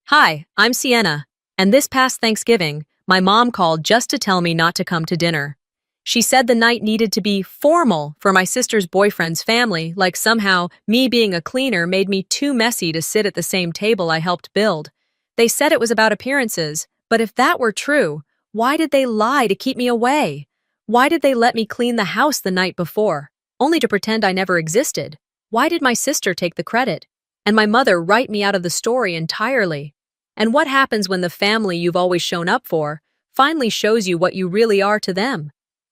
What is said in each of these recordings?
Hi, I'm Sienna, and this past Thanksgiving, my mom called just to tell me not to come to dinner. She said the night needed to be formal for my sister's boyfriend's family, like somehow me being a cleaner made me too messy to sit at the same table I helped build. They said it was about appearances, but if that were true, why did they lie to keep me away? Why did they let me clean the house the night before, only to pretend I never existed? Why did my sister take the credit, and my mother write me out of the story entirely? And what happens when the family you've always shown up for finally shows you what you really are to them?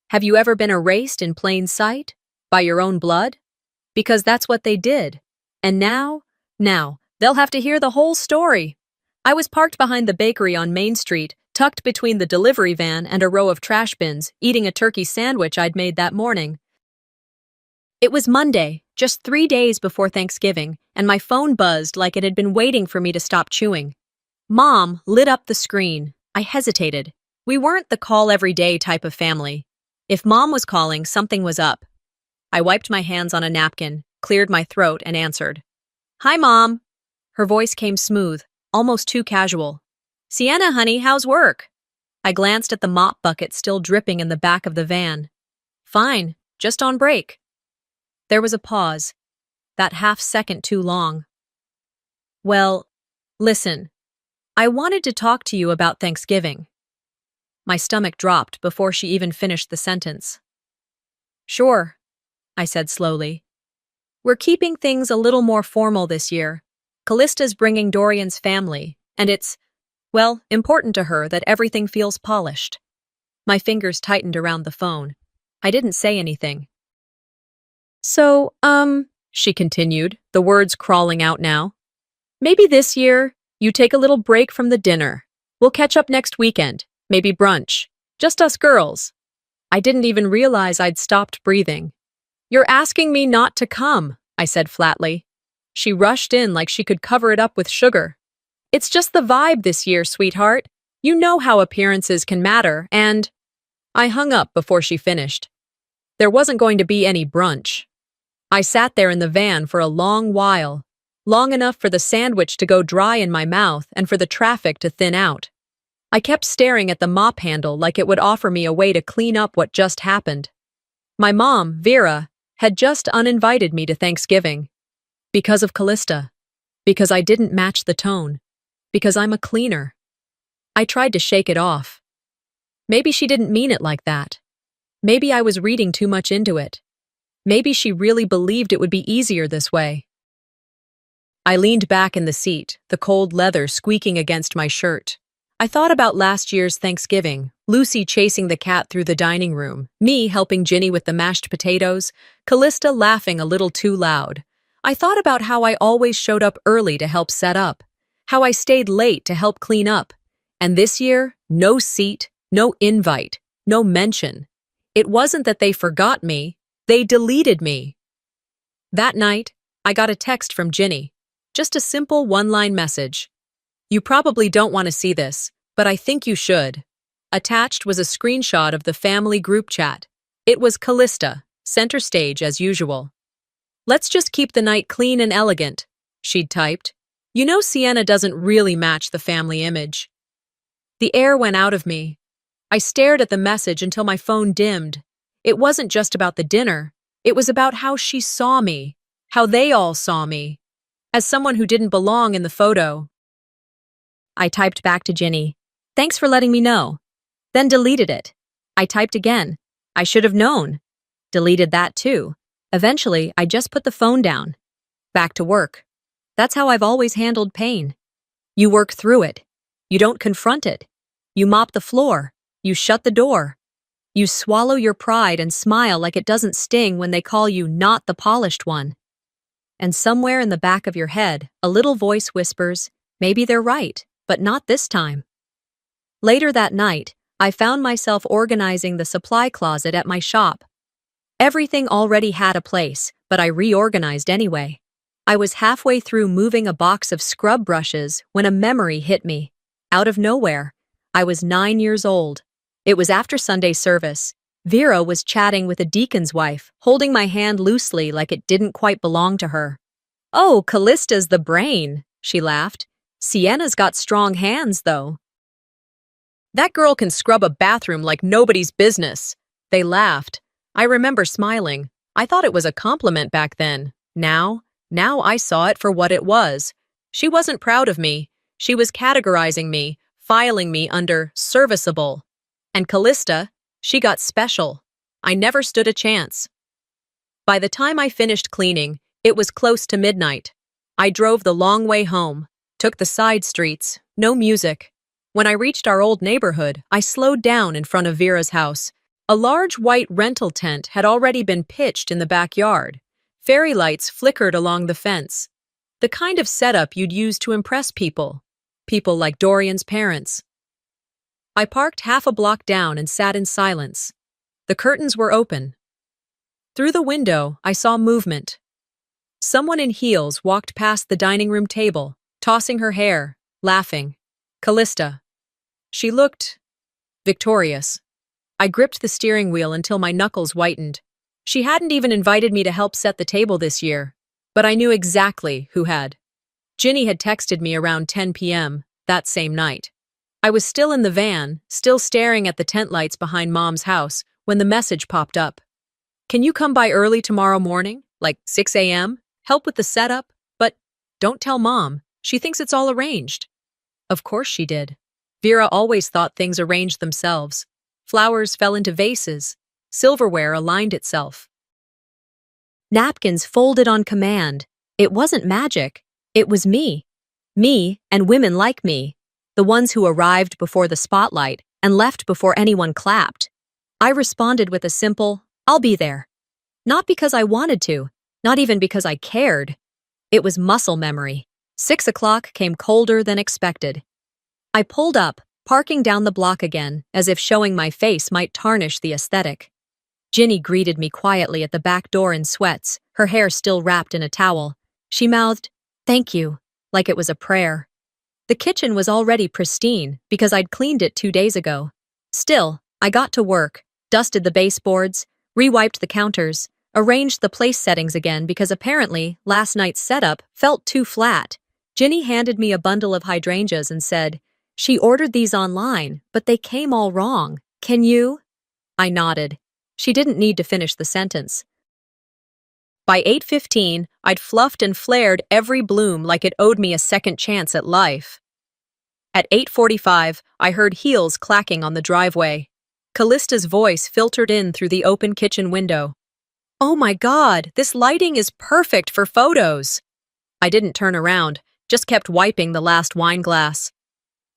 Have you ever been erased in plain sight? By your own blood? Because that's what they did. And now, they'll have to hear the whole story. I was parked behind the bakery on Main Street, tucked between the delivery van and a row of trash bins, eating a turkey sandwich I'd made that morning. It was Monday, just 3 days before Thanksgiving, and my phone buzzed like it had been waiting for me to stop chewing. Mom lit up the screen. I hesitated. We weren't the call every day type of family. If Mom was calling, something was up. I wiped my hands on a napkin, cleared my throat, and answered. Hi, Mom. Her voice came smooth, almost too casual. Sienna, honey, how's work? I glanced at the mop bucket still dripping in the back of the van. Fine, just on break. There was a pause, that half second too long. Well, listen. I wanted to talk to you about Thanksgiving. My stomach dropped before she even finished the sentence. Sure, I said slowly. We're keeping things a little more formal this year. Callista's bringing Dorian's family, and it's, well, important to her that everything feels polished. My fingers tightened around the phone. I didn't say anything. So, she continued, the words crawling out now. Maybe this year, you take a little break from the dinner. We'll catch up next weekend, maybe brunch. Just us girls. I didn't even realize I'd stopped breathing. You're asking me not to come, I said flatly. She rushed in like she could cover it up with sugar. It's just the vibe this year, sweetheart. You know how appearances can matter, and… I hung up before she finished. There wasn't going to be any brunch. I sat there in the van for a long while. Long enough for the sandwich to go dry in my mouth and for the traffic to thin out. I kept staring at the mop handle like it would offer me a way to clean up what just happened. My mom, Vera, had just uninvited me to Thanksgiving. Because of Callista. Because I didn't match the tone. Because I'm a cleaner. I tried to shake it off. Maybe she didn't mean it like that. Maybe I was reading too much into it. Maybe she really believed it would be easier this way. I leaned back in the seat, the cold leather squeaking against my shirt. I thought about last year's Thanksgiving, Lucy chasing the cat through the dining room, me helping Ginny with the mashed potatoes, Callista laughing a little too loud. I thought about how I always showed up early to help set up, how I stayed late to help clean up. And this year, no seat, no invite, no mention. It wasn't that they forgot me, they deleted me. That night, I got a text from Ginny. Just a simple one-line message. You probably don't want to see this, but I think you should. Attached was a screenshot of the family group chat. It was Callista, center stage as usual. Let's just keep the night clean and elegant, she'd typed. You know Sienna doesn't really match the family image. The air went out of me. I stared at the message until my phone dimmed. It wasn't just about the dinner. It was about how she saw me, how they all saw me. As someone who didn't belong in the photo. I typed back to Ginny, thanks for letting me know. Then deleted it. I typed again. I should have known. Deleted that too. Eventually, I just put the phone down. Back to work. That's how I've always handled pain. You work through it. You don't confront it. You mop the floor. You shut the door. You swallow your pride and smile like it doesn't sting when they call you not the polished one. And somewhere in the back of your head, a little voice whispers, maybe they're right, but not this time. Later that night, I found myself organizing the supply closet at my shop. Everything already had a place, but I reorganized anyway. I was halfway through moving a box of scrub brushes when a memory hit me. Out of nowhere. I was 9 years old. It was after Sunday service. Vera was chatting with a deacon's wife, holding my hand loosely like it didn't quite belong to her. Oh, Callista's the brain, she laughed. Sienna's got strong hands, though. That girl can scrub a bathroom like nobody's business. They laughed. I remember smiling. I thought it was a compliment back then. Now I saw it for what it was. She wasn't proud of me. She was categorizing me, filing me under serviceable. And Callista, she got special. I never stood a chance. By the time I finished cleaning, it was close to midnight. I drove the long way home, took the side streets, no music. When I reached our old neighborhood, I slowed down in front of Vera's house. A large white rental tent had already been pitched in the backyard. Fairy lights flickered along the fence. The kind of setup you'd use to impress people. People like Dorian's parents. I parked half a block down and sat in silence. The curtains were open. Through the window, I saw movement. Someone in heels walked past the dining room table, tossing her hair, laughing. Callista. She looked victorious. I gripped the steering wheel until my knuckles whitened. She hadn't even invited me to help set the table this year, but I knew exactly who had. Ginny had texted me around 10 p.m. that same night. I was still in the van, still staring at the tent lights behind Mom's house, when the message popped up. Can you come by early tomorrow morning, like 6 a.m.? Help with the setup, but don't tell Mom. She thinks it's all arranged. Of course she did. Vera always thought things arranged themselves. Flowers fell into vases. Silverware aligned itself. Napkins folded on command. It wasn't magic. It was me. Me and women like me. The ones who arrived before the spotlight and left before anyone clapped. I responded with a simple, I'll be there. Not because I wanted to, not even because I cared. It was muscle memory. 6 o'clock came colder than expected. I pulled up, parking down the block again, as if showing my face might tarnish the aesthetic. Ginny greeted me quietly at the back door in sweats, her hair still wrapped in a towel. She mouthed, "Thank you," like it was a prayer. The kitchen was already pristine because I'd cleaned it 2 days ago. Still, I got to work, dusted the baseboards, re-wiped the counters, arranged the place settings again because apparently last night's setup felt too flat. Ginny handed me a bundle of hydrangeas and said, "She ordered these online, but they came all wrong. Can you?" I nodded. She didn't need to finish the sentence. By 8:15, I'd fluffed and flared every bloom like it owed me a second chance at life. At 8:45, I heard heels clacking on the driveway. Callista's voice filtered in through the open kitchen window. "Oh my God, this lighting is perfect for photos." I didn't turn around, just kept wiping the last wine glass.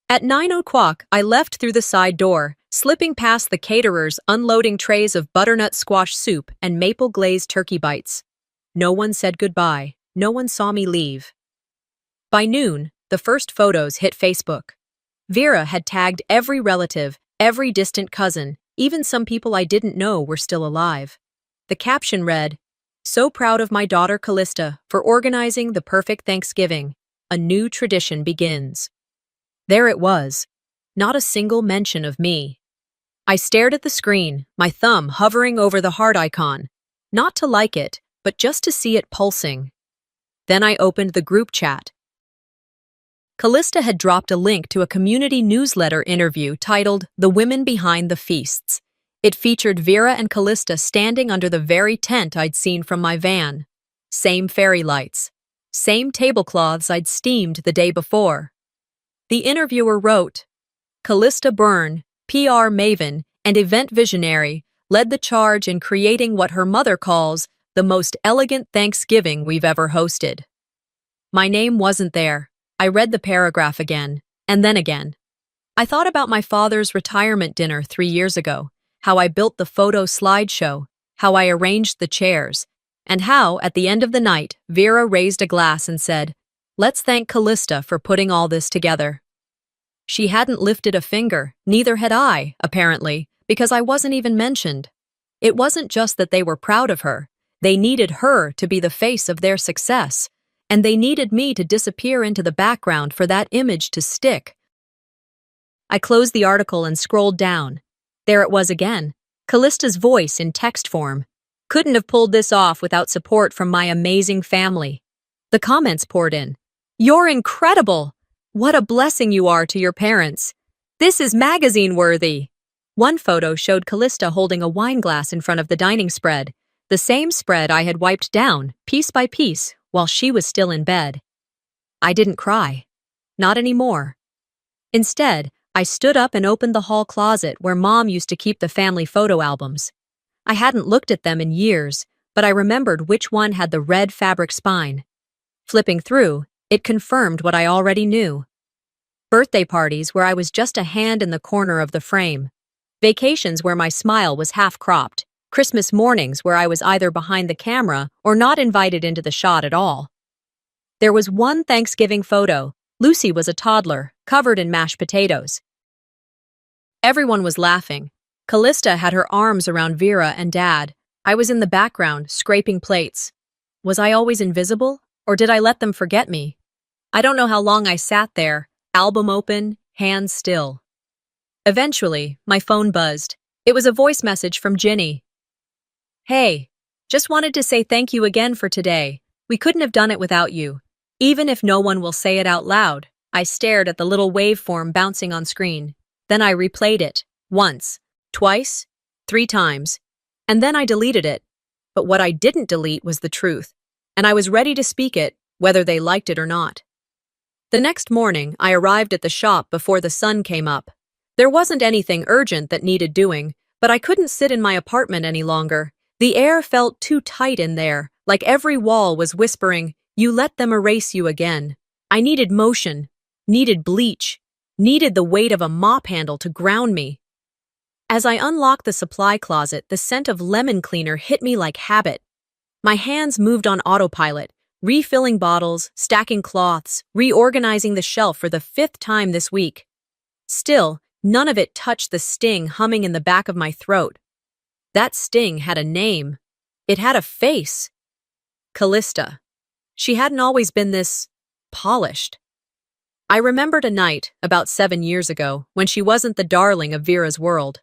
At 9 o'clock, I left through the side door, slipping past the caterers unloading trays of butternut squash soup and maple glazed turkey bites. No one said goodbye. No one saw me leave. By noon, the first photos hit Facebook. Vera had tagged every relative, every distant cousin, even some people I didn't know were still alive. The caption read, "So proud of my daughter Callista for organizing the perfect Thanksgiving. A new tradition begins." There it was. Not a single mention of me. I stared at the screen, my thumb hovering over the heart icon. Not to like it, but just to see it pulsing. Then I opened the group chat. Callista had dropped a link to a community newsletter interview titled "The Women Behind the Feasts." It featured Vera and Callista standing under the very tent I'd seen from my van. Same fairy lights. Same tablecloths I'd steamed the day before. The interviewer wrote, "Callista Byrne, PR maven and event visionary, led the charge in creating what her mother calls the most elegant Thanksgiving we've ever hosted." My name wasn't there. I read the paragraph again, and then again. I thought about my father's retirement dinner 3 years ago, how I built the photo slideshow, how I arranged the chairs, and how, at the end of the night, Vera raised a glass and said, "Let's thank Callista for putting all this together." She hadn't lifted a finger, neither had I, apparently, because I wasn't even mentioned. It wasn't just that they were proud of her. They needed her to be the face of their success, and they needed me to disappear into the background for that image to stick. I closed the article and scrolled down. There it was again, Callista's voice in text form. Couldn't have pulled this off without support from my amazing family. The comments poured in. "You're incredible! What a blessing you are to your parents. This is magazine-worthy. One photo showed Callista holding a wine glass in front of the dining spread, the same spread I had wiped down, piece by piece, while she was still in bed. I didn't cry. Not anymore. Instead, I stood up and opened the hall closet where Mom used to keep the family photo albums. I hadn't looked at them in years, but I remembered which one had the red fabric spine. Flipping through, it confirmed what I already knew. Birthday parties where I was just a hand in the corner of the frame. Vacations where my smile was half-cropped. Christmas mornings where I was either behind the camera or not invited into the shot at all. There was one Thanksgiving photo. Lucy was a toddler, covered in mashed potatoes. Everyone was laughing. Callista had her arms around Vera and Dad. I was in the background, scraping plates. Was I always invisible, or did I let them forget me? I don't know how long I sat there, album open, hands still. Eventually, my phone buzzed. It was a voice message from Ginny. Hey, just wanted to say thank you again for today. We couldn't have done it without you. Even if no one will say it out loud. I stared at the little waveform bouncing on screen. Then I replayed it. Once, twice, 3 times. And then I deleted it. But what I didn't delete was the truth. And I was ready to speak it, whether they liked it or not. The next morning, I arrived at the shop before the sun came up. There wasn't anything urgent that needed doing, but I couldn't sit in my apartment any longer. The air felt too tight in there, like every wall was whispering, "You let them erase you again." I needed motion, needed bleach, needed the weight of a mop handle to ground me. As I unlocked the supply closet, the scent of lemon cleaner hit me like habit. My hands moved on autopilot, refilling bottles, stacking cloths, reorganizing the shelf for the 5th time this week. Still, none of it touched the sting humming in the back of my throat. That sting had a name. It had a face. Callista. She hadn't always been this polished. I remembered a night, about 7 years ago, when she wasn't the darling of Vera's world.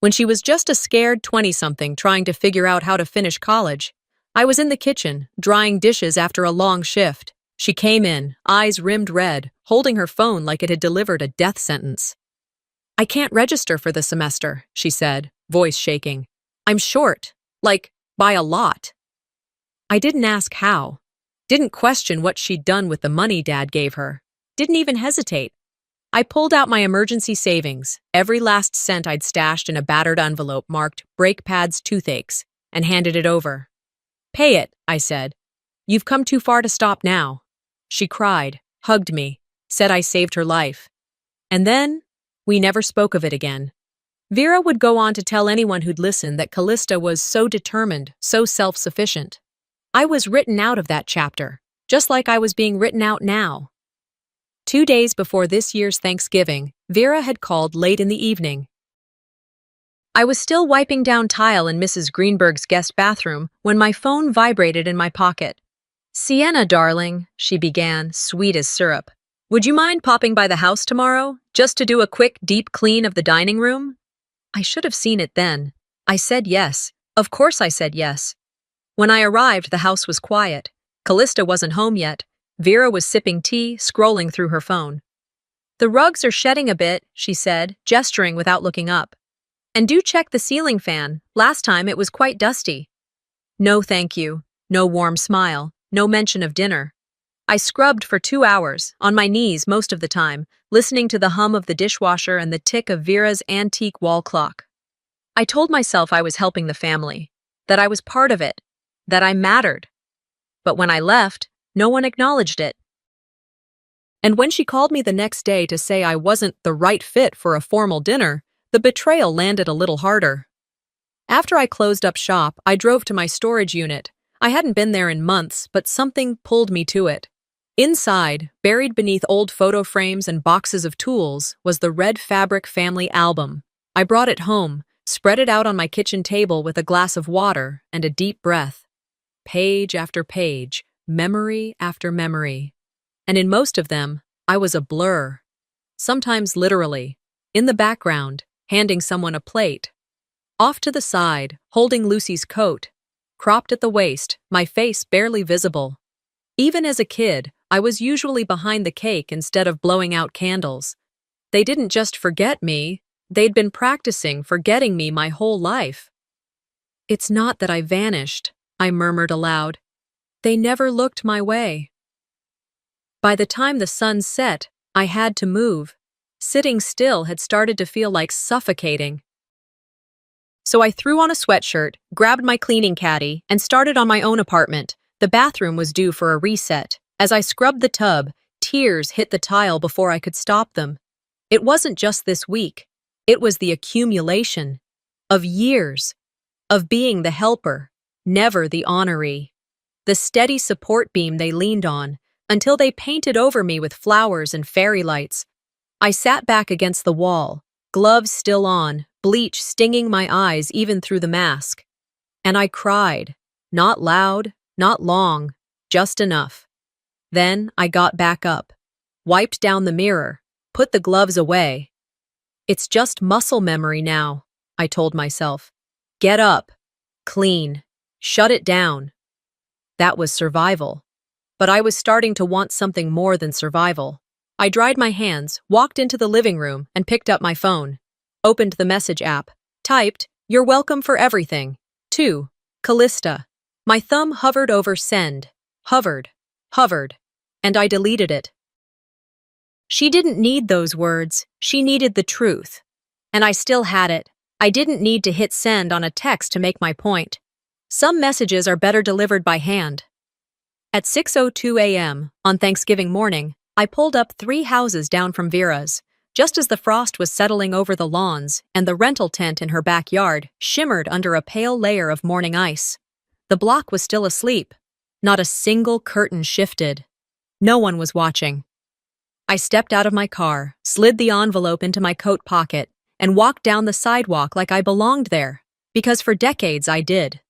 When she was just a scared 20-something trying to figure out how to finish college. I was in the kitchen, drying dishes after a long shift. She came in, eyes rimmed red, holding her phone like it had delivered a death sentence. "I can't register for the semester," she said, voice shaking. "I'm short, like, by a lot." I didn't ask how. Didn't question what she'd done with the money Dad gave her. Didn't even hesitate. I pulled out my emergency savings, every last cent I'd stashed in a battered envelope marked brake pads, toothaches, and handed it over. "Pay it," I said. "You've come too far to stop now." She cried, hugged me, said I saved her life. And then, we never spoke of it again. Vera would go on to tell anyone who'd listen that Callista was so determined, so self-sufficient. I was written out of that chapter, just like I was being written out now. 2 days before this year's Thanksgiving, Vera had called late in the evening. I was still wiping down tile in Mrs. Greenberg's guest bathroom when my phone vibrated in my pocket. "Sienna, darling," she began, sweet as syrup. "Would you mind popping by the house tomorrow, just to do a quick, deep clean of the dining room?" I should have seen it then. I said yes. Of course I said yes. When I arrived, the house was quiet. Callista wasn't home yet. Vera was sipping tea, scrolling through her phone. "The rugs are shedding a bit," she said, gesturing without looking up. "And do check the ceiling fan. Last time it was quite dusty." No thank you. No warm smile. No mention of dinner. I scrubbed for 2 hours, on my knees most of the time, listening to the hum of the dishwasher and the tick of Vera's antique wall clock. I told myself I was helping the family, that I was part of it, that I mattered. But when I left, no one acknowledged it. And when she called me the next day to say I wasn't the right fit for a formal dinner, the betrayal landed a little harder. After I closed up shop, I drove to my storage unit. I hadn't been there in months, but something pulled me to it. Inside, buried beneath old photo frames and boxes of tools, was the red fabric family album. I brought it home, spread it out on my kitchen table with a glass of water and a deep breath. Page after page, memory after memory. And in most of them, I was a blur. Sometimes literally, in the background, handing someone a plate. Off to the side, holding Lucy's coat. Cropped at the waist, my face barely visible. Even as a kid, I was usually behind the cake instead of blowing out candles. They didn't just forget me, they'd been practicing forgetting me my whole life. It's not that I vanished, I murmured aloud. They never looked my way. By the time the sun set, I had to move. Sitting still had started to feel like suffocating. So I threw on a sweatshirt, grabbed my cleaning caddy, and started on my own apartment. The bathroom was due for a reset. As I scrubbed the tub, tears hit the tile before I could stop them. It wasn't just this week. It was the accumulation of years, of being the helper, never the honoree. The steady support beam they leaned on, until they painted over me with flowers and fairy lights. I sat back against the wall, gloves still on, bleach stinging my eyes even through the mask. And I cried, not loud, not long, just enough. Then I got back up, wiped down the mirror, put the gloves away. It's just muscle memory now, I told myself. Get up, clean, shut it down. That was survival. But I was starting to want something more than survival. I dried my hands, walked into the living room, and picked up my phone. Opened the message app, typed, "You're welcome for everything." 2. Callista. My thumb hovered over send. Hovered. And I deleted it. She didn't need those words, she needed the truth. And I still had it. I didn't need to hit send on a text to make my point. Some messages are better delivered by hand. At 6:02 a.m. on Thanksgiving morning, I pulled up 3 houses down from Vera's, just as the frost was settling over the lawns and the rental tent in her backyard shimmered under a pale layer of morning ice. The block was still asleep. Not a single curtain shifted. No one was watching. I stepped out of my car, slid the envelope into my coat pocket, and walked down the sidewalk like I belonged there, because for decades I did.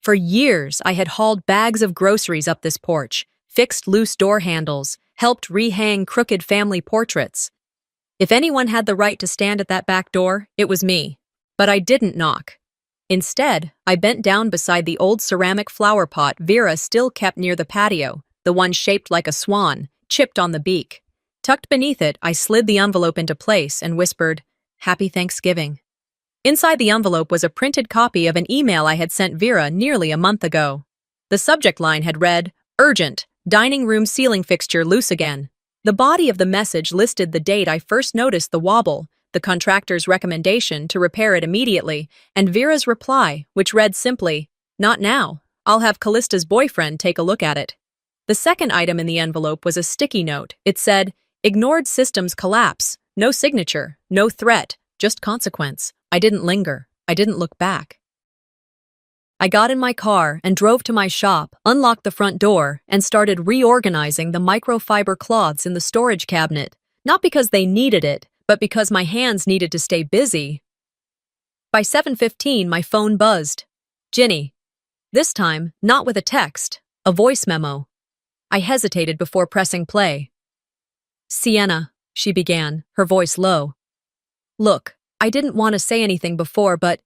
For years, I had hauled bags of groceries up this porch, fixed loose door handles, helped rehang crooked family portraits. If anyone had the right to stand at that back door, it was me. But I didn't knock. Instead, I bent down beside the old ceramic flower pot Vera still kept near the patio, the one shaped like a swan, chipped on the beak. Tucked beneath it, I slid the envelope into place and whispered, "Happy Thanksgiving." Inside the envelope was a printed copy of an email I had sent Vera nearly a month ago. The subject line had read, "Urgent, dining room ceiling fixture loose again." The body of the message listed the date I first noticed the wobble, the contractor's recommendation to repair it immediately, and Vera's reply, which read simply, "Not now. I'll have Callista's boyfriend take a look at it." The second item in the envelope was a sticky note. It said, "Ignored systems collapse. No signature, no threat, just consequence." I didn't linger. I didn't look back. I got in my car and drove to my shop, unlocked the front door, and started reorganizing the microfiber cloths in the storage cabinet, not because they needed it, but because my hands needed to stay busy. By 7:15, my phone buzzed. Ginny. This time, not with a text, a voice memo. I hesitated before pressing play. "Sienna," she began, her voice low. "Look, I didn't want to say anything before, but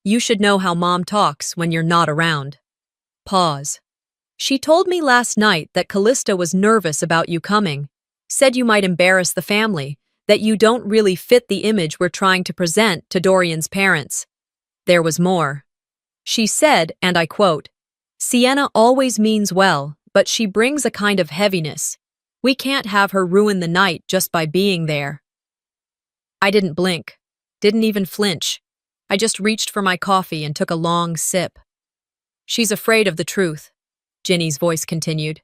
you should know how Mom talks when you're not around." Pause. "She told me last night that Callista was nervous about you coming, said you might embarrass the family, that you don't really fit the image we're trying to present to Dorian's parents." There was more. She said, and I quote, "Sienna always means well, but she brings a kind of heaviness. We can't have her ruin the night just by being there." I didn't blink, didn't even flinch. I just reached for my coffee and took a long sip. "She's afraid of the truth," Ginny's voice continued.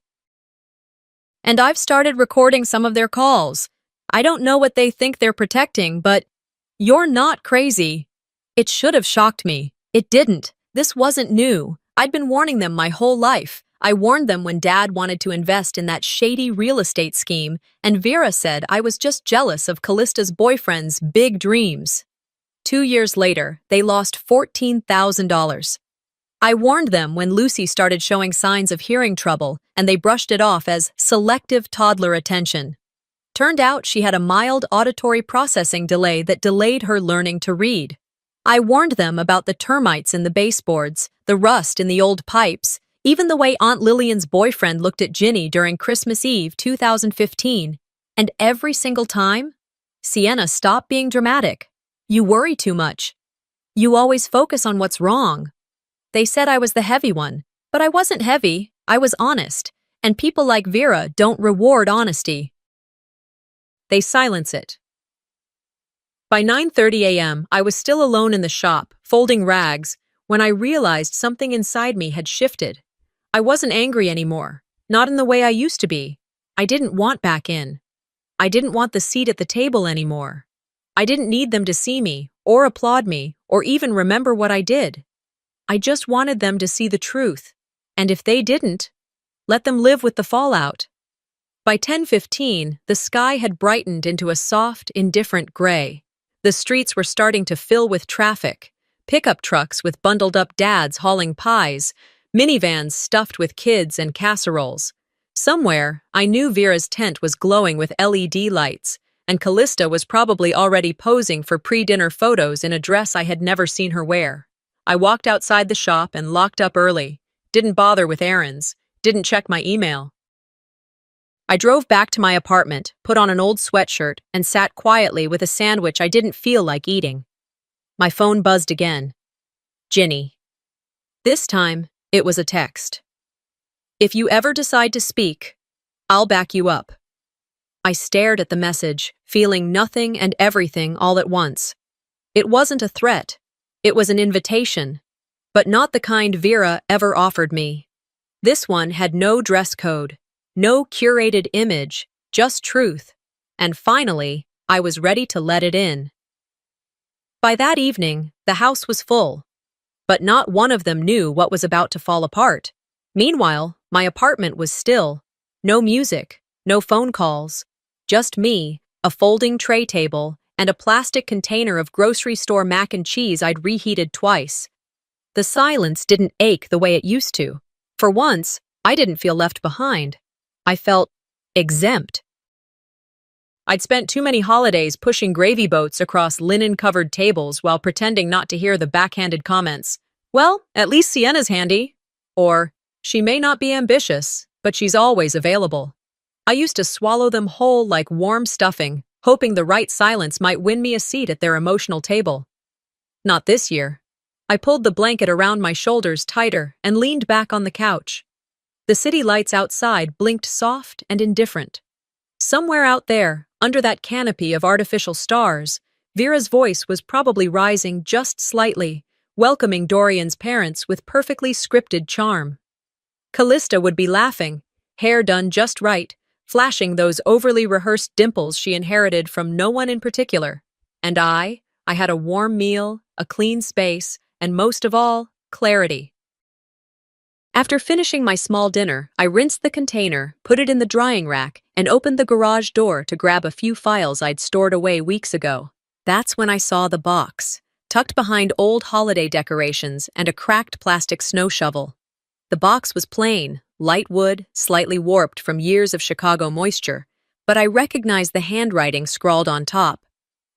"And I've started recording some of their calls. I don't know what they think they're protecting, but you're not crazy." It should have shocked me. It didn't. This wasn't new. I'd been warning them my whole life. I warned them when Dad wanted to invest in that shady real estate scheme, and Vera said I was just jealous of Callista's boyfriend's big dreams. 2 years later, they lost $14,000. I warned them when Lucy started showing signs of hearing trouble, and they brushed it off as selective toddler attention. Turned out she had a mild auditory processing delay that delayed her learning to read. I warned them about the termites in the baseboards, the rust in the old pipes, Even the way Aunt Lillian's boyfriend looked at Ginny during Christmas Eve 2015. And every single time, Sienna, stop being dramatic. You worry too much. You always focus on what's wrong. They said I was the heavy one, but I wasn't heavy, I was honest. And people like Vera don't reward honesty. They silence it. By 9:30 a.m., I was still alone in the shop, folding rags, when I realized something inside me had shifted. I wasn't angry anymore, not in the way I used to be. I didn't want back in. I didn't want the seat at the table anymore. I didn't need them to see me, or applaud me, or even remember what I did. I just wanted them to see the truth, and if they didn't, let them live with the fallout. By 10:15, the sky had brightened into a soft, indifferent gray. The streets were starting to fill with traffic, pickup trucks with bundled-up dads hauling pies, minivans stuffed with kids and casseroles. Somewhere, I knew Vera's tent was glowing with LED lights, and Callista was probably already posing for pre-dinner photos in a dress I had never seen her wear. I walked outside the shop and locked up early, didn't bother with errands, didn't check my email. I drove back to my apartment, put on an old sweatshirt, and sat quietly with a sandwich I didn't feel like eating. My phone buzzed again. Ginny. This time, it was a text. If you ever decide to speak, I'll back you up. I stared at the message, feeling nothing and everything all at once. It wasn't a threat. It was an invitation, but not the kind Vera ever offered me. This one had no dress code, no curated image, just truth. And finally, I was ready to let it in. By that evening, the house was full, but not one of them knew what was about to fall apart. Meanwhile, my apartment was still. No music, no phone calls. Just me, a folding tray table, and a plastic container of grocery store mac and cheese I'd reheated twice. The silence didn't ache the way it used to. For once, I didn't feel left behind. I felt exempt. I'd spent too many holidays pushing gravy boats across linen-covered tables while pretending not to hear the backhanded comments. Well, at least Sienna's handy. Or, she may not be ambitious, but she's always available. I used to swallow them whole like warm stuffing, hoping the right silence might win me a seat at their emotional table. Not this year. I pulled the blanket around my shoulders tighter and leaned back on the couch. The city lights outside blinked soft and indifferent. Somewhere out there, under that canopy of artificial stars, Vera's voice was probably rising just slightly, welcoming Dorian's parents with perfectly scripted charm. Callista would be laughing, hair done just right, flashing those overly rehearsed dimples she inherited from no one in particular. And I had a warm meal, a clean space, and most of all, clarity. After finishing my small dinner, I rinsed the container, put it in the drying rack, and opened the garage door to grab a few files I'd stored away weeks ago. That's when I saw the box, tucked behind old holiday decorations and a cracked plastic snow shovel. The box was plain, light wood, slightly warped from years of Chicago moisture, but I recognized the handwriting scrawled on top.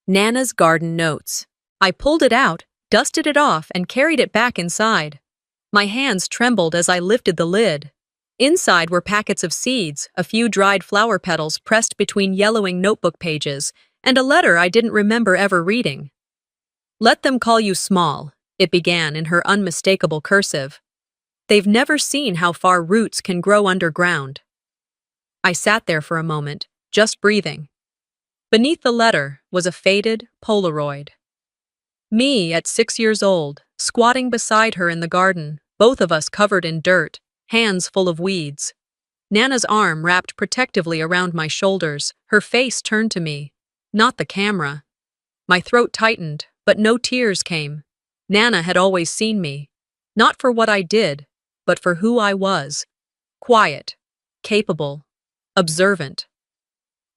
Nana's Garden Notes. I pulled it out, dusted it off, and carried it back inside. My hands trembled as I lifted the lid. Inside were packets of seeds, a few dried flower petals pressed between yellowing notebook pages, and a letter I didn't remember ever reading. "Let them call you small," it began in her unmistakable cursive. "They've never seen how far roots can grow underground." I sat there for a moment, just breathing. Beneath the letter was a faded Polaroid. Me at 6 years old, squatting beside her in the garden, both of us covered in dirt, hands full of weeds. Nana's arm wrapped protectively around my shoulders, her face turned to me, not the camera. My throat tightened, but no tears came. Nana had always seen me, not for what I did, but for who I was. Quiet, capable, observant.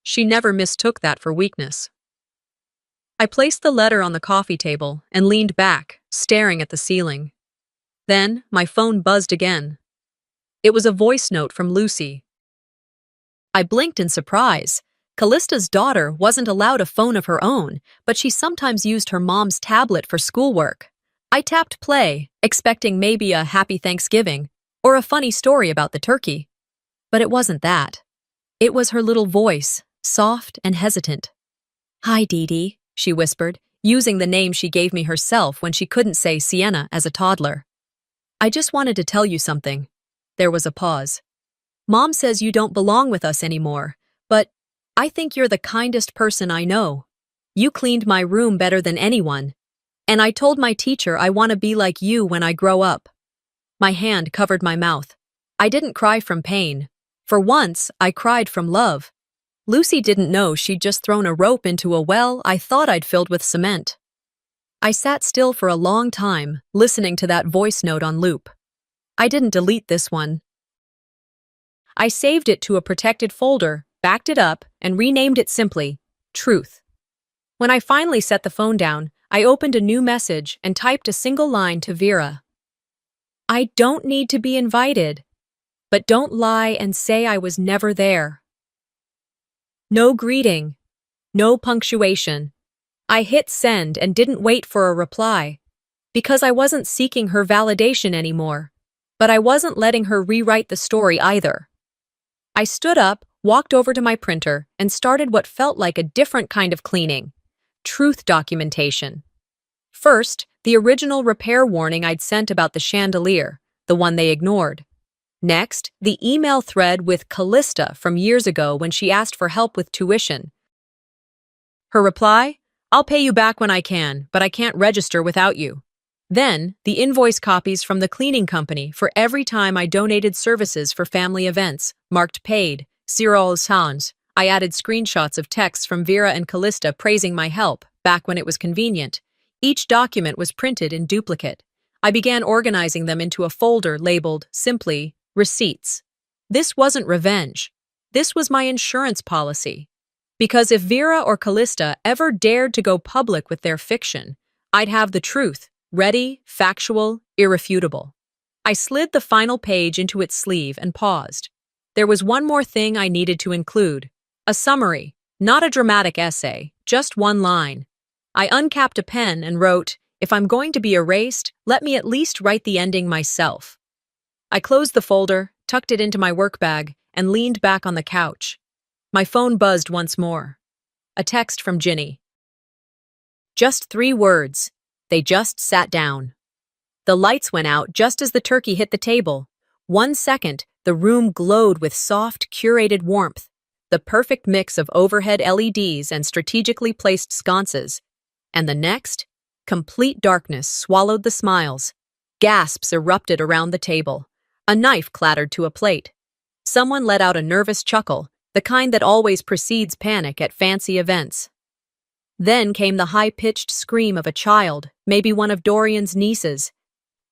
She never mistook that for weakness. I placed the letter on the coffee table and leaned back, staring at the ceiling. Then, my phone buzzed again. It was a voice note from Lucy. I blinked in surprise. Callista's daughter wasn't allowed a phone of her own, but she sometimes used her mom's tablet for schoolwork. I tapped play, expecting maybe a happy Thanksgiving, or a funny story about the turkey. But it wasn't that. It was her little voice, soft and hesitant. "Hi, Dee Dee," she whispered, using the name she gave me herself when she couldn't say Sienna as a toddler. "I just wanted to tell you something." There was a pause. "Mom says you don't belong with us anymore, but I think you're the kindest person I know. You cleaned my room better than anyone, and I told my teacher I want to be like you when I grow up." My hand covered my mouth. I didn't cry from pain. For once, I cried from love. Lucy didn't know she'd just thrown a rope into a well I thought I'd filled with cement. I sat still for a long time, listening to that voice note on loop. I didn't delete this one. I saved it to a protected folder, backed it up, and renamed it simply, Truth. When I finally set the phone down, I opened a new message and typed a single line to Vera. "I don't need to be invited, but don't lie and say I was never there." No greeting, no punctuation. I hit send and didn't wait for a reply, because I wasn't seeking her validation anymore, but I wasn't letting her rewrite the story either. I stood up, walked over to my printer, and started what felt like a different kind of cleaning. Truth documentation. First, the original repair warning I'd sent about the chandelier, the one they ignored. Next, the email thread with Callista from years ago when she asked for help with tuition. Her reply? "I'll pay you back when I can, but I can't register without you." Then, the invoice copies from the cleaning company for every time I donated services for family events, marked paid, 0 sounds. I added screenshots of texts from Vera and Callista praising my help, back when it was convenient. Each document was printed in duplicate. I began organizing them into a folder labeled, simply, Receipts. This wasn't revenge. This was my insurance policy. Because if Vera or Callista ever dared to go public with their fiction, I'd have the truth, ready, factual, irrefutable. I slid the final page into its sleeve and paused. There was one more thing I needed to include. A summary, not a dramatic essay, just one line. I uncapped a pen and wrote, "If I'm going to be erased, let me at least write the ending myself." I closed the folder, tucked it into my work bag, and leaned back on the couch. My phone buzzed once more. A text from Ginny. Just 3 words. They just sat down. The lights went out just as the turkey hit the table. 1 second, the room glowed with soft, curated warmth, the perfect mix of overhead LEDs and strategically placed sconces. And the next, complete darkness swallowed the smiles. Gasps erupted around the table. A knife clattered to a plate. Someone let out a nervous chuckle, the kind that always precedes panic at fancy events. Then came the high-pitched scream of a child, maybe one of Dorian's nieces.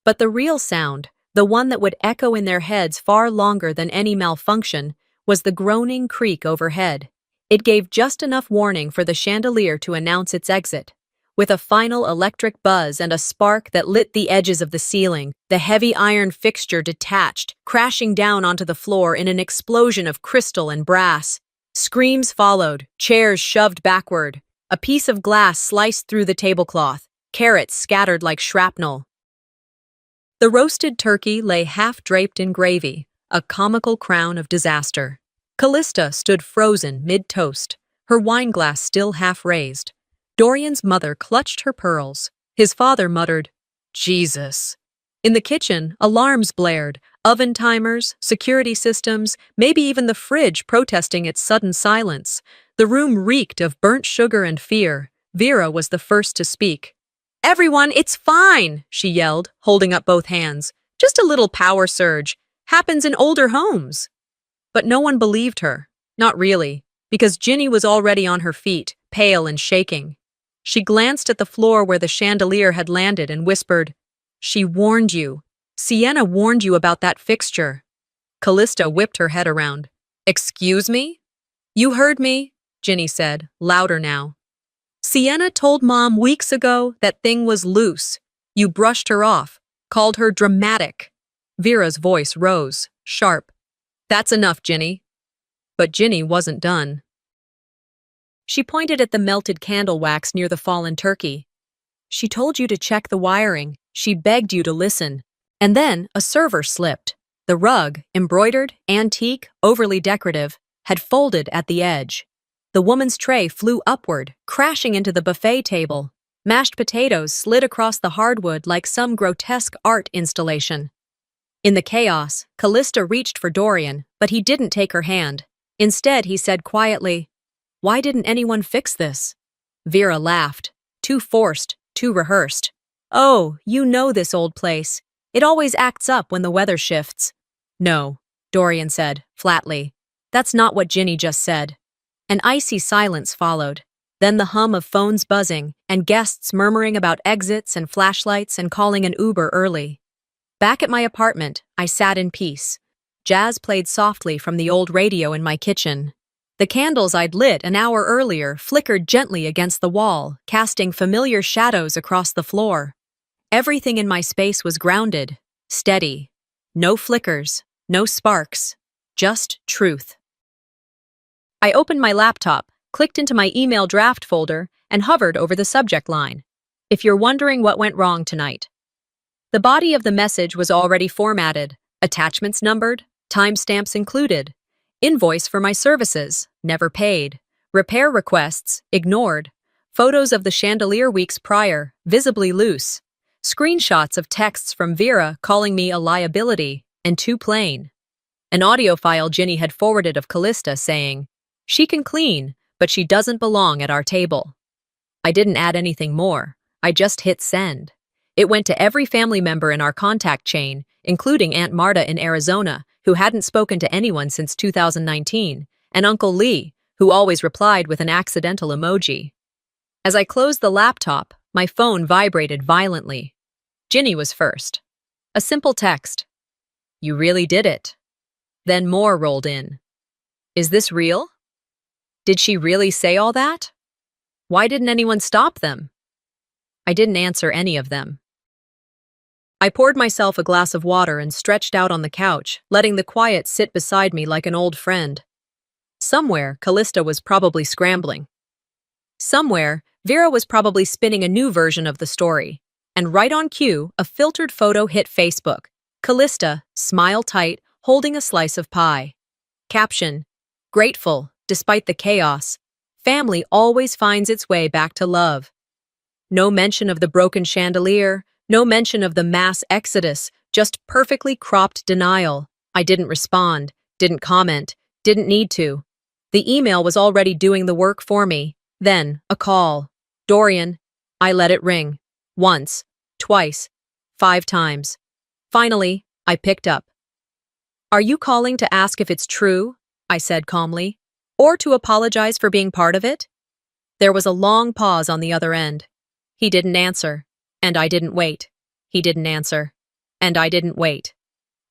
But the real sound, the one that would echo in their heads far longer than any malfunction, was the groaning creak overhead. It gave just enough warning for the chandelier to announce its exit. With a final electric buzz and a spark that lit the edges of the ceiling, the heavy iron fixture detached, crashing down onto the floor in an explosion of crystal and brass. Screams followed, chairs shoved backward. A piece of glass sliced through the tablecloth, carrots scattered like shrapnel. The roasted turkey lay half-draped in gravy, a comical crown of disaster. Callista stood frozen mid-toast, her wineglass still half-raised. Dorian's mother clutched her pearls. His father muttered, "Jesus." In the kitchen, alarms blared, oven timers, security systems, maybe even the fridge protesting its sudden silence. The room reeked of burnt sugar and fear. Vera was the first to speak. "Everyone, it's fine," she yelled, holding up both hands. "Just a little power surge. Happens in older homes." But no one believed her. Not really, because Ginny was already on her feet, pale and shaking. She glanced at the floor where the chandelier had landed and whispered, "She warned you. Sienna warned you about that fixture." Callista whipped her head around. "Excuse me?" "You heard me," Ginny said, louder now. "Sienna told Mom weeks ago that thing was loose. You brushed her off, called her dramatic." Vera's voice rose, sharp. "That's enough, Ginny." But Ginny wasn't done. She pointed at the melted candle wax near the fallen turkey. "She told you to check the wiring. She begged you to listen. And then a server slipped. The rug, embroidered, antique, overly decorative, had folded at the edge. The woman's tray flew upward, crashing into the buffet table. Mashed potatoes slid across the hardwood like some grotesque art installation. In the chaos, Callista reached for Dorian, but he didn't take her hand. Instead, he said quietly, "Why didn't anyone fix this?" Vera laughed. Too forced, too rehearsed. "Oh, you know this old place. It always acts up when the weather shifts." "No," Dorian said, flatly. "That's not what Ginny just said." An icy silence followed. Then the hum of phones buzzing and guests murmuring about exits and flashlights and calling an Uber early. Back at my apartment, I sat in peace. Jazz played softly from the old radio in my kitchen. The candles I'd lit an hour earlier flickered gently against the wall, casting familiar shadows across the floor. Everything in my space was grounded, steady. No flickers, no sparks, just truth. I opened my laptop, clicked into my email draft folder, and hovered over the subject line. "If you're wondering what went wrong tonight." The body of the message was already formatted, attachments numbered, timestamps included, invoice for my services, never paid, repair requests, ignored, photos of the chandelier weeks prior, visibly loose, screenshots of texts from Vera calling me a liability, and too plain. An audio file Ginny had forwarded of Callista saying, "She can clean, but she doesn't belong at our table." I didn't add anything more. I just hit send. It went to every family member in our contact chain, including Aunt Marta in Arizona, who hadn't spoken to anyone since 2019, and Uncle Lee, who always replied with an accidental emoji. As I closed the laptop, my phone vibrated violently. Ginny was first. A simple text. "You really did it." Then more rolled in. "Is this real? Did she really say all that? Why didn't anyone stop them?" I didn't answer any of them. I poured myself a glass of water and stretched out on the couch, letting the quiet sit beside me like an old friend. Somewhere, Callista was probably scrambling. Somewhere, Vera was probably spinning a new version of the story. And right on cue, a filtered photo hit Facebook. Callista, smile tight, holding a slice of pie. Caption, "Grateful, despite the chaos. Family always finds its way back to love." No mention of the broken chandelier, no mention of the mass exodus, just perfectly cropped denial. I didn't respond, didn't comment, didn't need to. The email was already doing the work for me. Then, a call. "Dorian." I let it ring. Once, twice, 5 times. Finally, I picked up. "Are you calling to ask if it's true?" I said calmly. "Or to apologize for being part of it?" There was a long pause on the other end. He didn't answer. And I didn't wait. He didn't answer. And I didn't wait.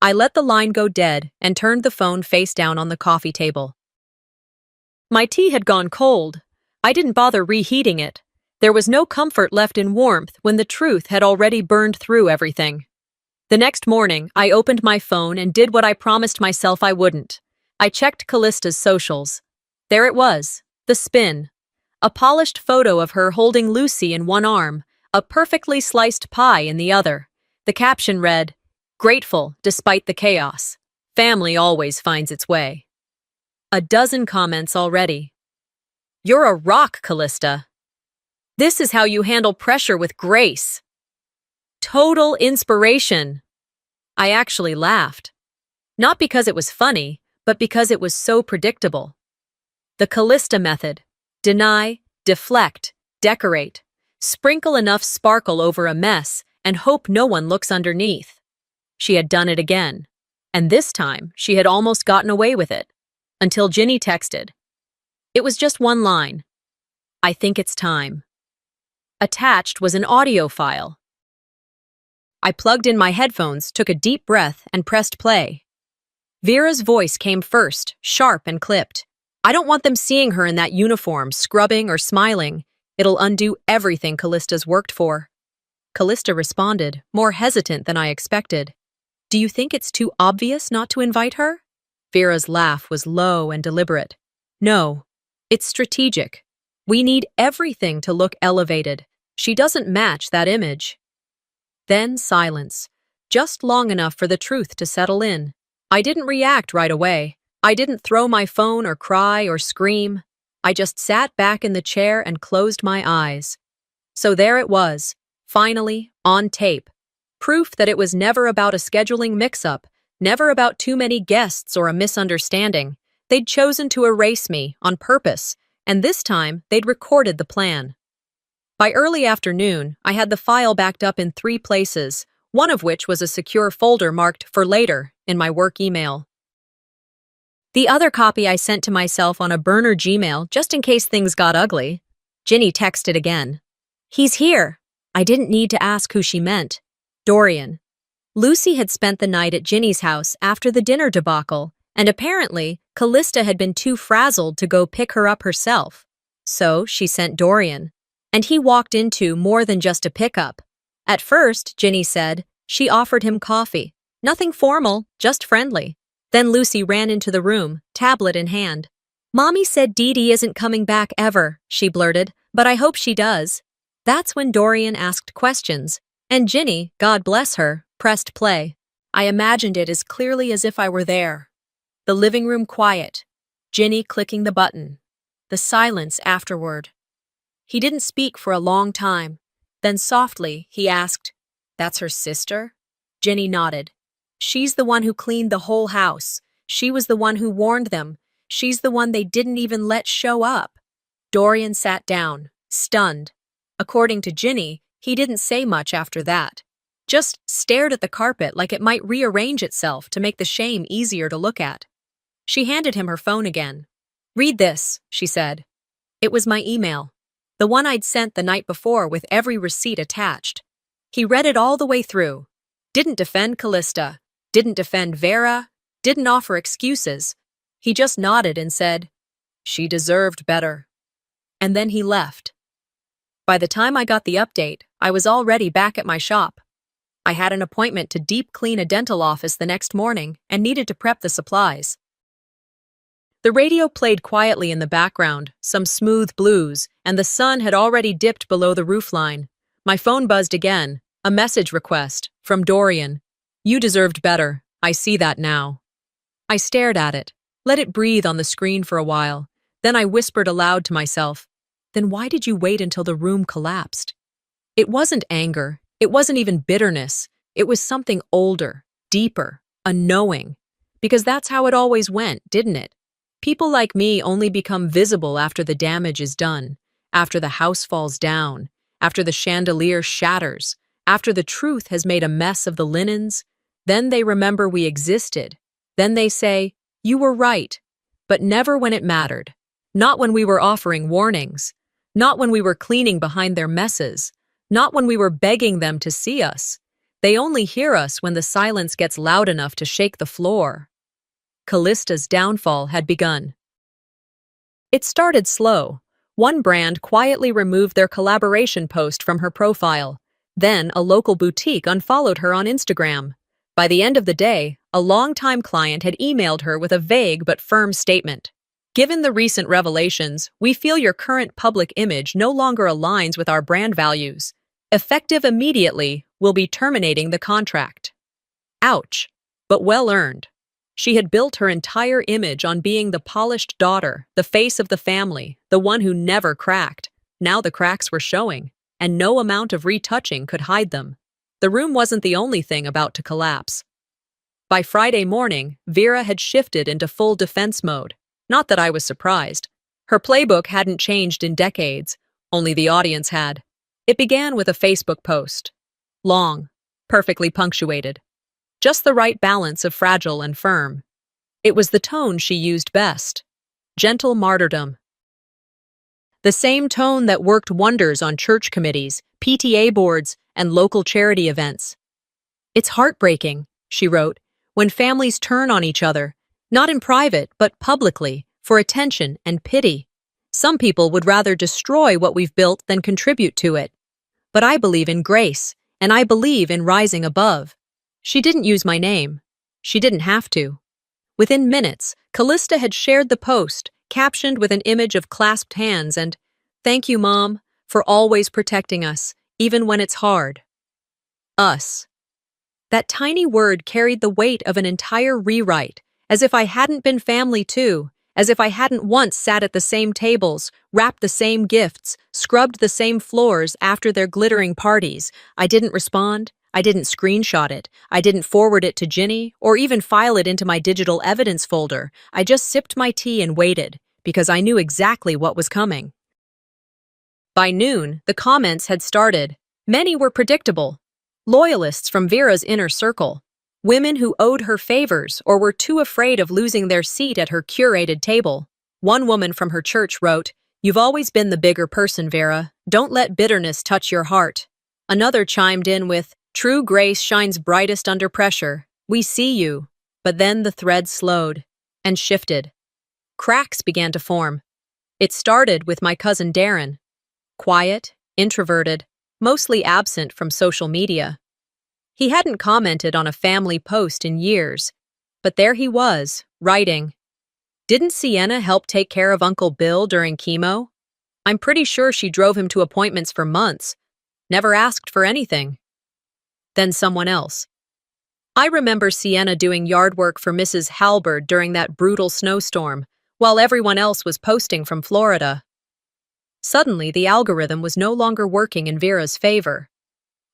I let the line go dead and turned the phone face down on the coffee table. My tea had gone cold. I didn't bother reheating it. There was no comfort left in warmth when the truth had already burned through everything. The next morning, I opened my phone and did what I promised myself I wouldn't. I checked Callista's socials. There it was, the spin. A polished photo of her holding Lucy in one arm, a perfectly sliced pie in the other. The caption read, "Grateful despite the chaos. Family always finds its way." A dozen comments already. "You're a rock, Callista. This is how you handle pressure with grace." Total inspiration. I actually laughed. Not because it was funny, but because it was so predictable. The Callista method. Deny, deflect, decorate. Sprinkle enough sparkle over a mess and hope no one looks underneath. She had done it again. And this time, she had almost gotten away with it. Until Ginny texted. It was just one line. "I think it's time." Attached was an audio file. I plugged in my headphones, took a deep breath, and pressed play. Vera's voice came first, sharp and clipped. "I don't want them seeing her in that uniform, scrubbing or smiling. It'll undo everything Callista's worked for." Callista responded, more hesitant than I expected. "Do you think it's too obvious not to invite her?" Vera's laugh was low and deliberate. "No, it's strategic. We need everything to look elevated. She doesn't match that image." Then silence, just long enough for the truth to settle in. I didn't react right away. I didn't throw my phone or cry or scream. I just sat back in the chair and closed my eyes. So there it was, finally, on tape. Proof that it was never about a scheduling mix-up, never about too many guests or a misunderstanding. They'd chosen to erase me on purpose, and this time they'd recorded the plan. By early afternoon, I had the file backed up in 3 places, one of which was a secure folder marked "For Later" in my work email. The other copy I sent to myself on a burner Gmail just in case things got ugly. Ginny texted again. "He's here." I didn't need to ask who she meant. Dorian. Lucy had spent the night at Ginny's house after the dinner debacle, and apparently, Callista had been too frazzled to go pick her up herself. So she sent Dorian. And he walked into more than just a pickup. At first, Ginny said, she offered him coffee. Nothing formal, just friendly. Then Lucy ran into the room, tablet in hand. "Mommy said Dee Dee isn't coming back ever," she blurted, "but I hope she does." That's when Dorian asked questions, and Ginny, God bless her, pressed play. I imagined it as clearly as if I were there. The living room quiet, Ginny clicking the button. The silence afterward. He didn't speak for a long time. Then softly, he asked, "That's her sister?" Ginny nodded. "She's the one who cleaned the whole house. She was the one who warned them. She's the one they didn't even let show up." Dorian sat down, stunned. According to Ginny, he didn't say much after that. Just stared at the carpet like it might rearrange itself to make the shame easier to look at. She handed him her phone again. "Read this," she said. It was my email. The one I'd sent the night before with every receipt attached. He read it all the way through. Didn't defend Callista. Didn't defend Vera. Didn't offer excuses. He just nodded and said, "She deserved better." And then he left. By the time I got the update, I was already back at my shop. I had an appointment to deep clean a dental office the next morning and needed to prep the supplies. The radio played quietly in the background, some smooth blues, and the sun had already dipped below the roofline. My phone buzzed again, a message request, from Dorian. "You deserved better. I see that now." I stared at it, let it breathe on the screen for a while. Then I whispered aloud to myself, "Then why did you wait until the room collapsed?" It wasn't anger. It wasn't even bitterness. It was something older, deeper, a knowing. Because that's how it always went, didn't it? People like me only become visible after the damage is done, after the house falls down, after the chandelier shatters, after the truth has made a mess of the linens. Then they remember we existed. Then they say, "You were right," but never when it mattered. Not when we were offering warnings. Not when we were cleaning behind their messes. Not when we were begging them to see us. They only hear us when the silence gets loud enough to shake the floor. Callista's downfall had begun. It started slow. One brand quietly removed their collaboration post from her profile. Then a local boutique unfollowed her on Instagram. By the end of the day, a longtime client had emailed her with a vague but firm statement. "Given the recent revelations, we feel your current public image no longer aligns with our brand values. Effective immediately, we'll be terminating the contract." Ouch, but well earned. She had built her entire image on being the polished daughter, the face of the family, the one who never cracked. Now the cracks were showing, and no amount of retouching could hide them. The room wasn't the only thing about to collapse. By Friday morning, Vera had shifted into full defense mode. Not that I was surprised. Her playbook hadn't changed in decades, only the audience had. It began with a Facebook post. Long, perfectly punctuated. Just the right balance of fragile and firm. It was the tone she used best. Gentle martyrdom. The same tone that worked wonders on church committees, PTA boards, and local charity events. "It's heartbreaking," she wrote, "when families turn on each other, not in private but publicly, for attention and pity. Some people would rather destroy what we've built than contribute to it. But I believe in grace, and I believe in rising above." She didn't use my name. She didn't have to. Within minutes, Callista had shared the post, captioned with an image of clasped hands and, "Thank you, Mom, for always protecting us, even when it's hard." Us. That tiny word carried the weight of an entire rewrite, as if I hadn't been family too, as if I hadn't once sat at the same tables, wrapped the same gifts, scrubbed the same floors after their glittering parties. I didn't respond. I didn't screenshot it. I didn't forward it to Ginny, or even file it into my digital evidence folder. I just sipped my tea and waited, because I knew exactly what was coming. By noon, the comments had started. Many were predictable. Loyalists from Vera's inner circle. Women who owed her favors or were too afraid of losing their seat at her curated table. One woman from her church wrote, "You've always been the bigger person, Vera. Don't let bitterness touch your heart." Another chimed in with, "True grace shines brightest under pressure. We see you." But then the thread slowed and shifted. Cracks began to form. It started with my cousin Darren. Quiet, introverted, mostly absent from social media. He hadn't commented on a family post in years, but there he was, writing. Didn't Sienna help take care of Uncle Bill during chemo? I'm pretty sure she drove him to appointments for months. Never asked for anything. Then someone else. I remember Sienna doing yard work for Mrs. Halberd during that brutal snowstorm, while everyone else was posting from Florida. Suddenly, the algorithm was no longer working in Vera's favor.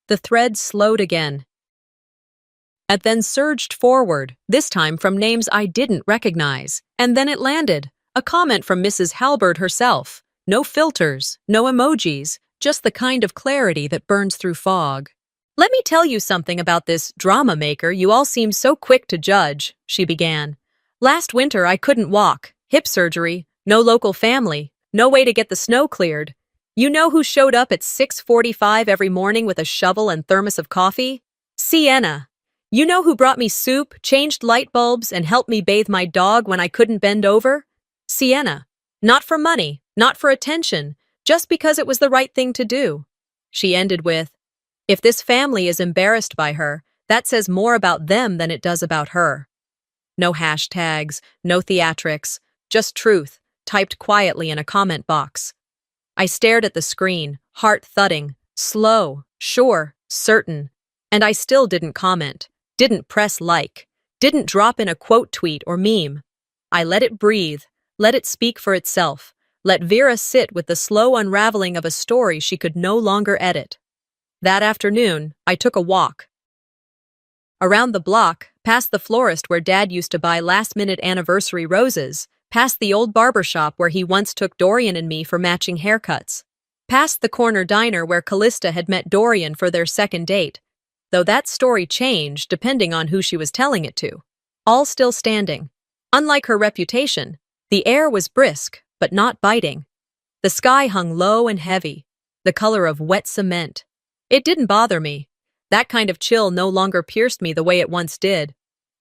The thread slowed again. It then surged forward, this time from names I didn't recognize. And then it landed, a comment from Mrs. Halberd herself. No filters, no emojis, just the kind of clarity that burns through fog. "Let me tell you something about this drama maker you all seem so quick to judge," she began. "Last winter I couldn't walk, hip surgery, no local family, no way to get the snow cleared. You know who showed up at 6:45 every morning with a shovel and thermos of coffee? Sienna. You know who brought me soup, changed light bulbs, and helped me bathe my dog when I couldn't bend over? Sienna. Not for money, not for attention, just because it was the right thing to do." She ended with, "If this family is embarrassed by her, that says more about them than it does about her." No hashtags, no theatrics, just truth, typed quietly in a comment box. I stared at the screen, heart thudding, slow, sure, certain, and I still didn't comment, didn't press like, didn't drop in a quote tweet or meme. I let it breathe, let it speak for itself, let Vera sit with the slow unraveling of a story she could no longer edit. That afternoon, I took a walk. Around the block, past the florist where Dad used to buy last-minute anniversary roses, past the old barber shop where he once took Dorian and me for matching haircuts, past the corner diner where Callista had met Dorian for their second date, though that story changed depending on who she was telling it to. All still standing. Unlike her reputation, the air was brisk, but not biting. The sky hung low and heavy, the color of wet cement. It didn't bother me. That kind of chill no longer pierced me the way it once did.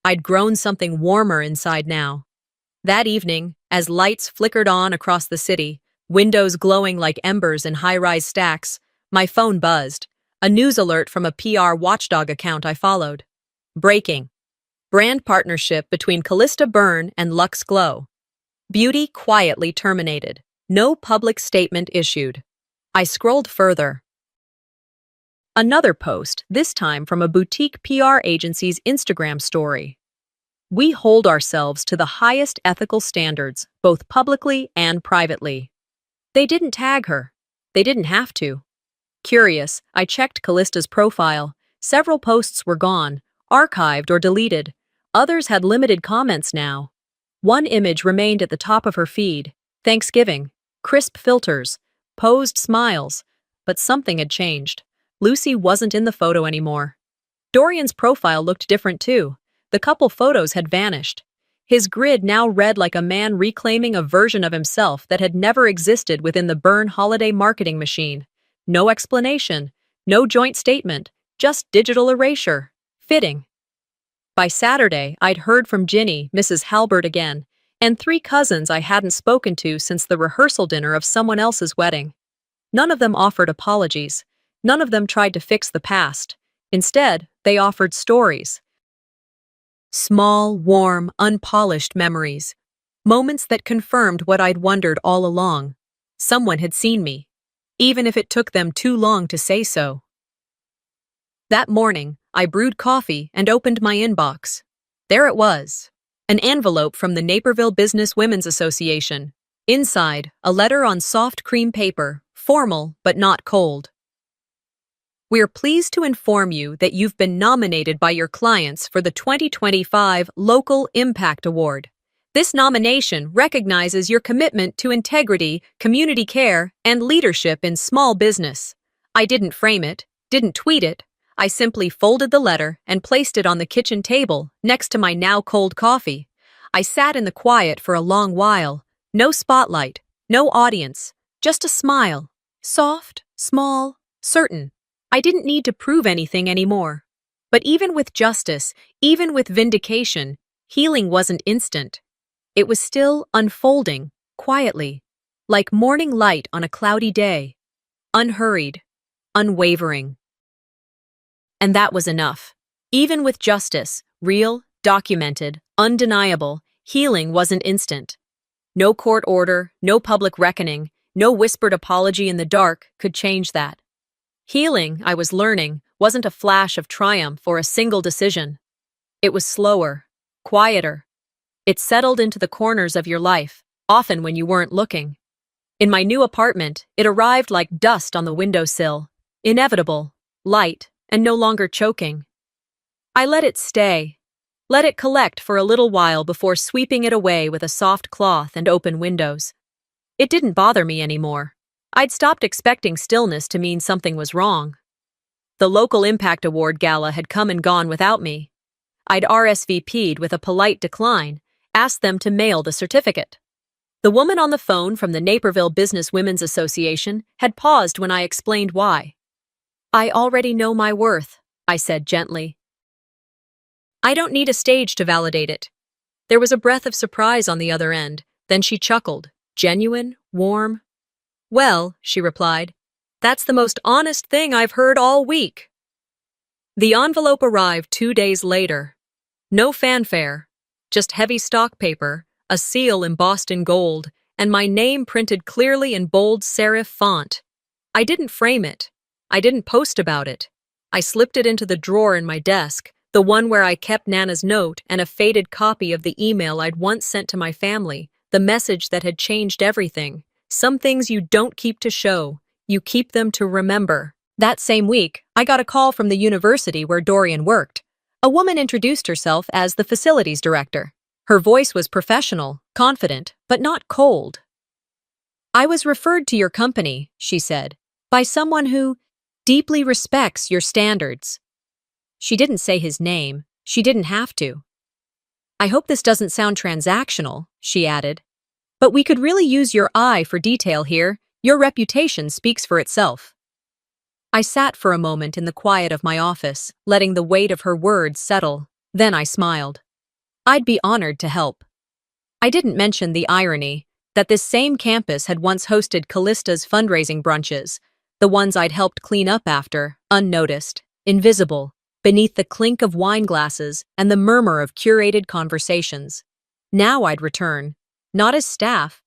I'd grown something warmer inside now. That evening, as lights flickered on across the city, windows glowing like embers in high-rise stacks, my phone buzzed, a news alert from a PR watchdog account I followed. Breaking. Brand partnership between Callista Byrne and Luxe Glow. Beauty quietly terminated. No public statement issued. I scrolled further. Another post, this time from a boutique PR agency's Instagram story. We hold ourselves to the highest ethical standards, both publicly and privately. They didn't tag her. They didn't have to. Curious, I checked Callista's profile. Several posts were gone, archived or deleted. Others had limited comments now. One image remained at the top of her feed. Thanksgiving. Crisp filters. Posed smiles. But something had changed. Lucy wasn't in the photo anymore. Dorian's profile looked different too. The couple photos had vanished. His grid now read like a man reclaiming a version of himself that had never existed within the Byrne holiday marketing machine. No explanation, no joint statement, just digital erasure. Fitting. By Saturday, I'd heard from Ginny, Mrs. Halberd again, and 3 cousins I hadn't spoken to since the rehearsal dinner of someone else's wedding. None of them offered apologies. None of them tried to fix the past. Instead, they offered stories. Small, warm, unpolished memories. Moments that confirmed what I'd wondered all along. Someone had seen me, even if it took them too long to say so. That morning, I brewed coffee and opened my inbox. There it was. An envelope from the Naperville Business Women's Association. Inside, a letter on soft cream paper, formal but not cold. We're pleased to inform you that you've been nominated by your clients for the 2025 Local Impact Award. This nomination recognizes your commitment to integrity, community care, and leadership in small business. I didn't frame it, didn't tweet it. I simply folded the letter and placed it on the kitchen table next to my now cold coffee. I sat in the quiet for a long while. No spotlight, no audience, just a smile. Soft, small, certain. I didn't need to prove anything anymore. But even with justice, even with vindication, healing wasn't instant. It was still unfolding, quietly, like morning light on a cloudy day. Unhurried, unwavering. And that was enough. Even with justice, real, documented, undeniable, healing wasn't instant. No court order, no public reckoning, no whispered apology in the dark could change that. Healing, I was learning, wasn't a flash of triumph or a single decision. It was slower, quieter. It settled into the corners of your life, often when you weren't looking. In my new apartment, it arrived like dust on the windowsill, inevitable, light, and no longer choking. I let it stay, let it collect for a little while before sweeping it away with a soft cloth and open windows. It didn't bother me anymore. I'd stopped expecting stillness to mean something was wrong. The Local Impact Award Gala had come and gone without me. I'd RSVP'd with a polite decline, asked them to mail the certificate. The woman on the phone from the Naperville Business Women's Association had paused when I explained why. I already know my worth, I said gently. I don't need a stage to validate it. There was a breath of surprise on the other end, then she chuckled, genuine, warm. Well, she replied, that's the most honest thing I've heard all week. The envelope arrived 2 days later. No fanfare, just heavy stock paper, a seal embossed in gold, and my name printed clearly in bold serif font. I didn't frame it. I didn't post about it. I slipped it into the drawer in my desk, the one where I kept Nana's note and a faded copy of the email I'd once sent to my family, the message that had changed everything. Some things you don't keep to show, you keep them to remember. That same week, I got a call from the university where Dorian worked. A woman introduced herself as the facilities director. Her voice was professional, confident, but not cold. I was referred to your company, she said, by someone who deeply respects your standards. She didn't say his name. She didn't have to. I hope this doesn't sound transactional, she added. But we could really use your eye for detail here. Your reputation speaks for itself. I sat for a moment in the quiet of my office, letting the weight of her words settle. Then I smiled. I'd be honored to help. I didn't mention the irony that this same campus had once hosted Callista's fundraising brunches, the ones I'd helped clean up after, unnoticed, invisible, beneath the clink of wine glasses and the murmur of curated conversations. Now I'd return, not as staff,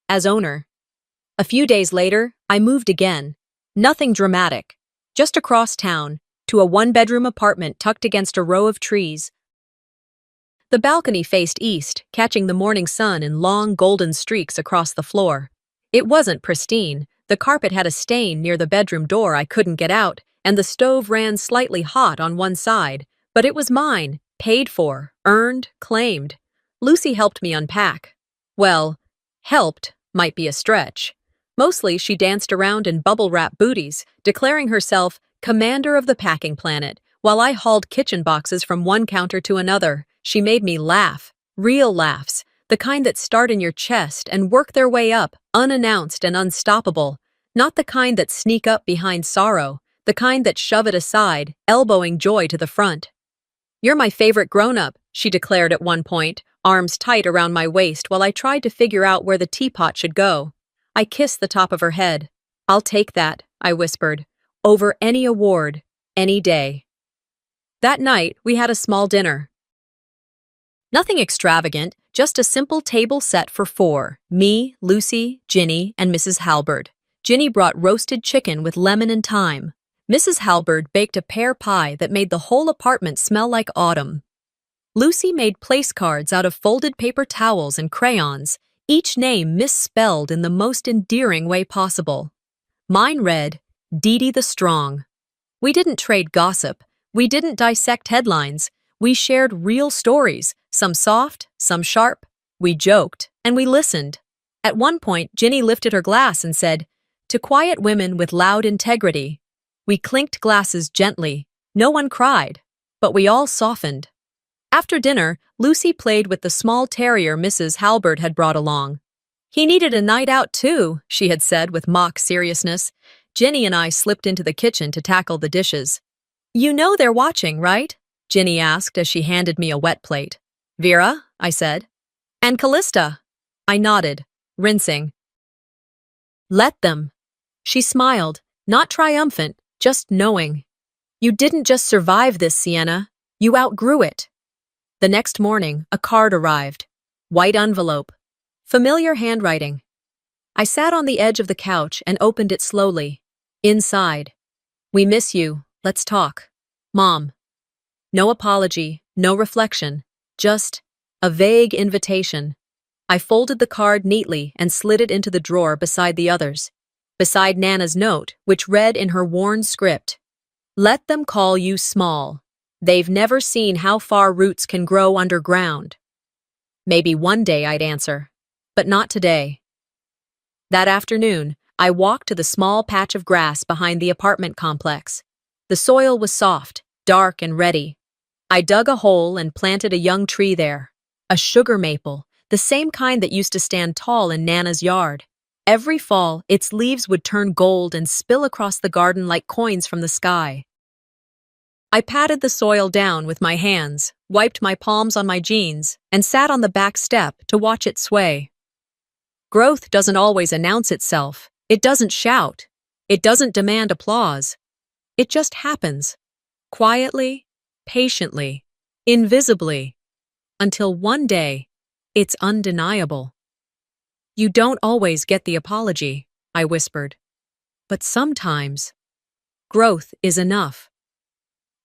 as owner. A few days later, I moved again. Nothing dramatic, just across town, to a one-bedroom apartment tucked against a row of trees. The balcony faced east, catching the morning sun in long golden streaks across the floor. It wasn't pristine. The carpet had a stain near the bedroom door I couldn't get out, and the stove ran slightly hot on one side. But it was mine, paid for, earned, claimed. Lucy helped me unpack. Well, helped might be a stretch. Mostly she danced around in bubble-wrap booties, declaring herself commander of the packing planet, while I hauled kitchen boxes from one counter to another. She made me laugh, real laughs, the kind that start in your chest and work their way up, unannounced and unstoppable, not the kind that sneak up behind sorrow, the kind that shove it aside, elbowing joy to the front. You're my favorite grown-up, she declared at one point, arms tight around my waist while I tried to figure out where the teapot should go. I kissed the top of her head. I'll take that, I whispered, over any award, any day. That night, we had a small dinner. Nothing extravagant, just a simple table set for 4, me, Lucy, Ginny, and Mrs. Halberd. Ginny brought roasted chicken with lemon and thyme. Mrs. Halberd baked a pear pie that made the whole apartment smell like autumn. Lucy made place cards out of folded paper towels and crayons, each name misspelled in the most endearing way possible. Mine read, Dee Dee the Strong. We didn't trade gossip. We didn't dissect headlines. We shared real stories, some soft, some sharp. We joked, and we listened. At one point, Ginny lifted her glass and said, "To quiet women with loud integrity." We clinked glasses gently. No one cried, but we all softened. After dinner, Lucy played with the small terrier Mrs. Halberd had brought along. "He needed a night out too," she had said with mock seriousness. Ginny and I slipped into the kitchen to tackle the dishes. "You know they're watching, right?" Ginny asked as she handed me a wet plate. "Vera," I said. "And Callista." I nodded, rinsing. "Let them." She smiled, not triumphant, just knowing. "You didn't just survive this, Sienna. You outgrew it." The next morning, a card arrived. White envelope. Familiar handwriting. I sat on the edge of the couch and opened it slowly. Inside. "We miss you. Let's talk. Mom." No apology, no reflection, just a vague invitation. I folded the card neatly and slid it into the drawer beside the others, beside Nana's note, which read in her worn script, "Let them call you small. They've never seen how far roots can grow underground." Maybe one day I'd answer, but not today. That afternoon, I walked to the small patch of grass behind the apartment complex. The soil was soft, dark, and ready. I dug a hole and planted a young tree there, a sugar maple, the same kind that used to stand tall in Nana's yard. Every fall, its leaves would turn gold and spill across the garden like coins from the sky. I patted the soil down with my hands, wiped my palms on my jeans, and sat on the back step to watch it sway. Growth doesn't always announce itself. It doesn't shout. It doesn't demand applause. It just happens, quietly, patiently, invisibly, until one day, it's undeniable. "You don't always get the apology," I whispered. "But sometimes, growth is enough."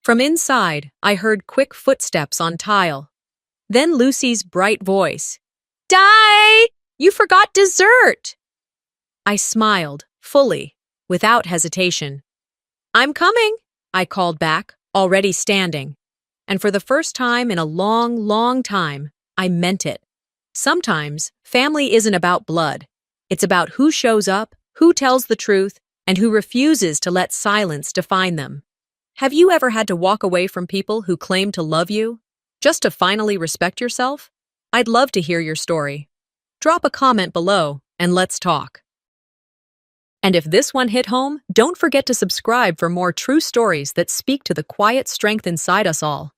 From inside, I heard quick footsteps on tile. Then Lucy's bright voice. "Di! You forgot dessert!" I smiled, fully, without hesitation. "I'm coming," I called back, already standing. And for the first time in a long, long time, I meant it. Sometimes, family isn't about blood. It's about who shows up, who tells the truth, and who refuses to let silence define them. Have you ever had to walk away from people who claim to love you, just to finally respect yourself? I'd love to hear your story. Drop a comment below, and let's talk. And if this one hit home, don't forget to subscribe for more true stories that speak to the quiet strength inside us all.